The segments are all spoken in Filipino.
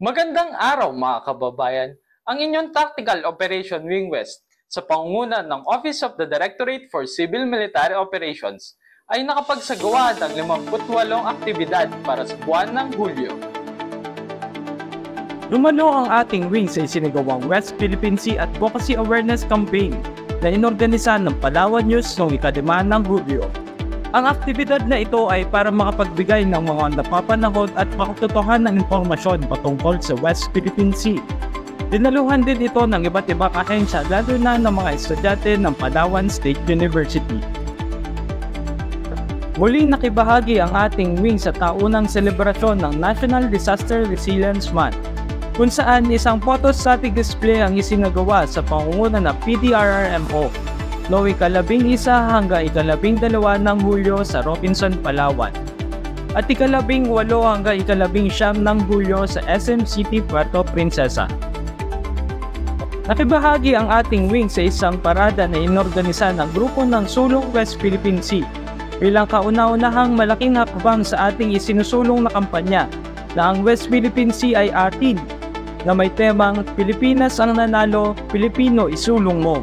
Magandang araw mga kababayan. Ang inyong Tactical Operation Wing West sa pangunguna ng Office of the Directorate for Civil Military Operations ay nakapagsagawa ng 58 aktibidad para sa buwan ng Hulyo. Dumalo ang ating wing sa isinagawang West Philippine Sea Advocacy Awareness Campaign na inorganisa ng Palawan News noong ika-5 ng Hulyo. Ang aktibidad na ito ay para makapagbigay ng mga napapanahon at makatotohanan ng impormasyon patungkol sa West Philippine Sea. Dinaluhan din ito ng iba't ibang ahensya lalo na ng mga estudyante ng Palawan State University. Muling nakibahagi ang ating wing sa taunang selebrasyon ng National Disaster Resilience Month, kung saan isang photostatic display ang isinagawa sa pangunguna ng PDRRMO noong ika-11 hanggang ika-12 ng Hulyo sa Robinson, Palawan, at ika-18 hanggang ika-19 ng Hulyo sa SM City, Puerto Princesa. Nakibahagi ang ating wing sa isang parada na inorganisa ng grupo ng Sulong West Philippine Sea bilang kauna-unahang malaking hakbang sa ating isinusulong na kampanya na ang West Philippine Sea ay atin, na may temang Pilipinas ang nanalo, Pilipino isulong mo,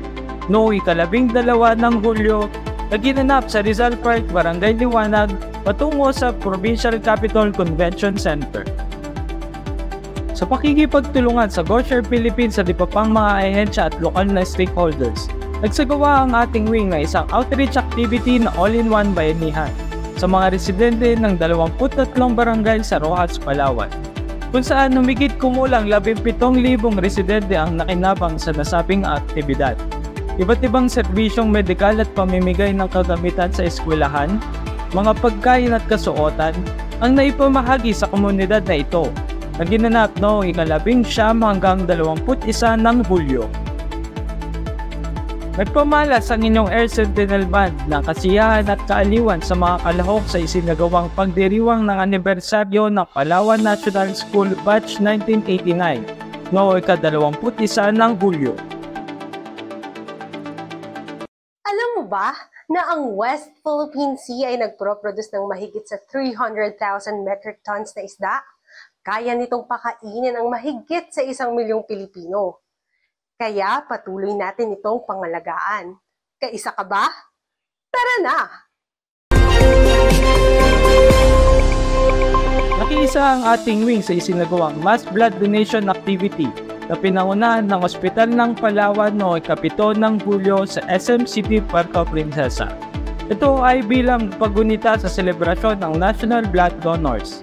noong ika-12 ng Hulyo na ginanap sa Rizal Park, Barangay Liwanag, patungo sa Provincial Capitol Convention Center. Sa pakikipagtulungan sa GoShare Philippines at iba pang mga ahensya at lokal na stakeholders, nagsagawa ang ating wing na isang outreach activity na all-in-one bayanihan sa mga residente ng 23 barangay sa Roxas, Palawan, kung saan humigit kumulang 17,000 residente ang nakinabang sa nasabing aktibidad. Iba't ibang serbisyong medikal at pamimigay ng kagamitan sa eskwelahan, mga pagkain at kasuotan ang naipamahagi sa komunidad na ito na ginanap noong ika-19 hanggang 21 ng Hulyo. Nagpamalas ang inyong Air Sentinel Band ng kasiyahan at kaaliwan sa mga kalahok sa isinagawang pagdiriwang ng anibersaryo ng Palawan National School Batch 1989 noong ika-21 ng Hulyo. Alam mo ba na ang West Philippine Sea ay nagpro-produce ng mahigit sa 300,000 metric tons na isda? Kaya nitong pakainin ang mahigit sa 1,000,000 Pilipino. Kaya patuloy natin itong pangalagaan. Kaisa ka ba? Tara na! Nakiisa ang ating wing sa isinagawang mass blood donation activity na pinangunahan ng Ospital ng Palawan noong ika-7 ng Hulyo sa SM City, Puerto Princesa. Ito ay bilang pagunita sa selebrasyon ng National Blood Donors.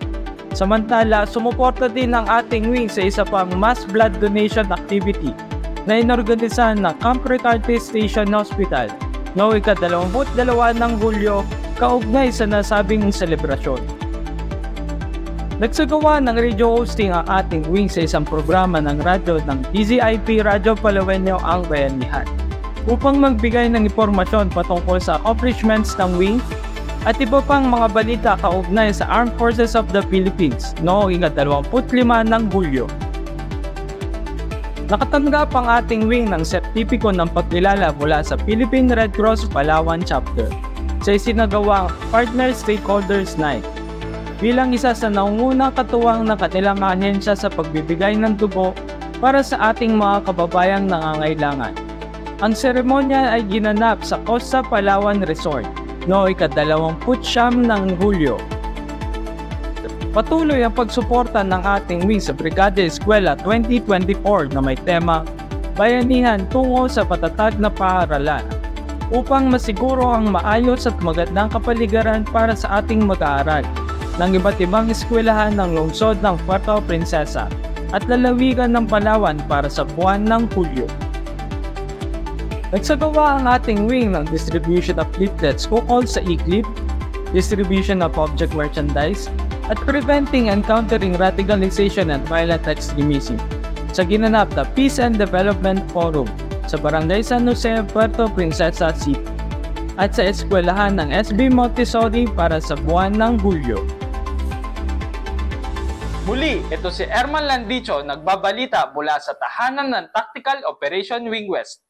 Samantala, sumuporta din ang ating wing sa isa pang mass blood donation activity na inorganisahan ng Camp Recarte Station Hospital noong ika-22 ng Hulyo kaugnay sa nasabing selebrasyon. Nagsagawa ng radio hosting ang ating wing sa isang programa ng radyo ng DZIP Radyo Palawenyo ang Bayanihan upang magbigay ng impormasyon patungkol sa accomplishments ng wing at iba pang mga balita kaugnay sa Armed Forces of the Philippines noong ika-25 ng Hulyo. Nakatanggap ang ating wing ng sertipiko ng pagkilala mula sa Philippine Red Cross Palawan Chapter sa isinagawang Partner Stakeholders Night bilang isa sa nangungunang katuwang ng kanilang ahensya sa pagbibigay ng dugo para sa ating mga kababayang nangangailangan. Ang seremonya ay ginanap sa Costa Palawan Resort noong ika-29 ng Hulyo. Patuloy ang pagsuporta ng ating wing sa Brigada Eskwela 2024 na may tema Bayanihan tungo sa patatag na paaralan upang masiguro ang maayos at magandang kapaligiran para sa ating mag-aaral ng iba't ibang eskwelahan ng lungsod ng Puerto Princesa at lalawigan ng Palawan para sa buwan ng Hulyo. Nagsagawa ang ating wing ng distribution of leaflets ukol sa e-clip, distribution of object merchandise, at preventing and countering radicalization and violent extremism sa ginanap na Peace and Development Forum sa Barangay San Jose, Puerto Princesa City at sa eskwelahan ng SB Montessori para sa buwan ng Hulyo. Muli, ito si Erman Landicho nagbabalita mula sa tahanan ng Tactical Operation Wing West.